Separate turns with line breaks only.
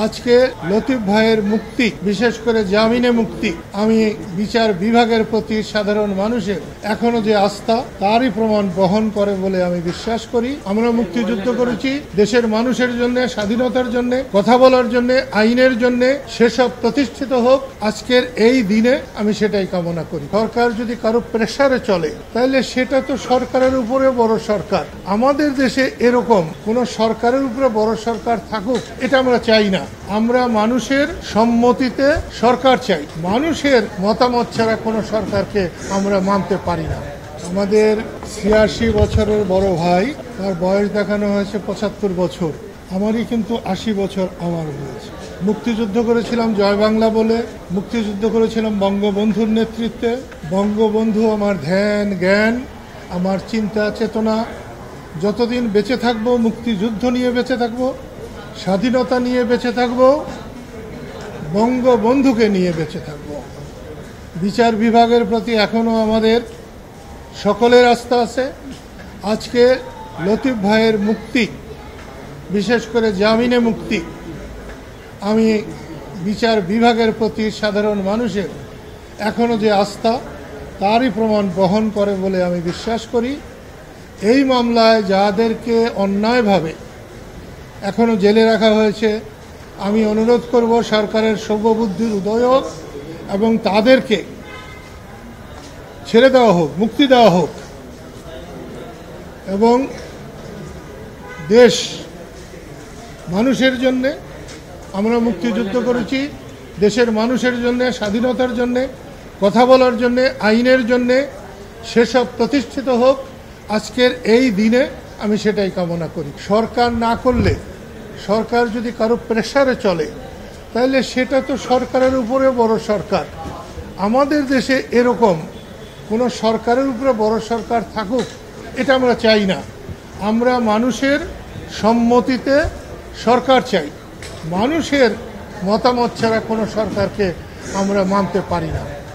আজকে লতিফ ভাইয়ের মুক্তি, বিশেষ করে জামিনে মুক্তি, আমি বিচার বিভাগের প্রতি সাধারণ মানুষের এখনো যে আস্থা তারই প্রমাণ বহন করে বলে আমি বিশ্বাস করি। আমরা মুক্তিযুদ্ধ করেছি দেশের মানুষের জন্য, স্বাধীনতার জন্য, কথা বলার জন্য, আইনের জন্য। সেসব প্রতিষ্ঠিত হোক আজকের এই দিনে, আমি সেটাই কামনা করি। সরকার যদি কারো প্রেসারে চলে তাহলে সেটা তো সরকারের উপরে বড় সরকার। আমাদের দেশে এরকম কোন সরকারের উপরে বড় সরকার থাকুক এটা আমরা চাই না। আমরা মানুষের সম্মতিতে সরকার চাই। মানুষের মতামত ছাড়া কোনো সরকারকে আমরা মানতে পারি না। আমাদের ৮৬ বছরের বড় ভাই, তার বয়স দেখানো হয়েছে ৭৫ বছর। আমারই কিন্তু ৮০ বছর আমার বয়স। মুক্তিযুদ্ধ করেছিলাম জয় বাংলা বলে, মুক্তিযুদ্ধ করেছিলাম বঙ্গবন্ধুর নেতৃত্বে। বঙ্গবন্ধু আমার ধ্যান জ্ঞান, আমার চিন্তা চেতনা। যতদিন বেঁচে থাকবো মুক্তিযুদ্ধ নিয়ে বেঁচে থাকবো, স্বাধীনতা নিয়ে বেঁচে থাকবো, বঙ্গবন্ধুকে নিয়ে বেঁচে থাকবো। বিচার বিভাগের প্রতি এখনো আমাদের সকলের আস্থা আছে। আজকে লতিফ ভাইয়ের মুক্তি, বিশেষ করে জামিনে মুক্তি, আমি বিচার বিভাগের প্রতি সাধারণ মানুষের এখনো যে আস্থা তারই প্রমাণ বহন করে বলে আমি বিশ্বাস করি। এই মামলায় যাদেরকে অন্যায়ভাবে এখনো জেলে রাখা হয়েছে, আমি অনুরোধ করব সরকারের সর্ববুদ্ধির উদয় হোক এবং তাদেরকে ছেড়ে দেওয়া হোক, মুক্তি দেওয়া হোক। এবং দেশ মানুষের জন্যে, আমরা মুক্তিযুদ্ধ করেছি দেশের মানুষের জন্যে, স্বাধীনতার জন্যে, কথা বলার জন্যে, আইনের জন্যে। সেসব প্রতিষ্ঠিত হোক আজকের এই দিনে, আমি সেটাই কামনা করি। সরকার না করলে, সরকার যদি কারো প্রেসারে চলে তাহলে সেটা তো সরকারের উপরে বড় সরকার। আমাদের দেশে এরকম কোনো সরকারের উপরে বড় সরকার থাকুক এটা আমরা চাই না। আমরা মানুষের সম্মতিতে সরকার চাই। মানুষের মতামত ছাড়া কোনো সরকারকে আমরা মানতে পারি না।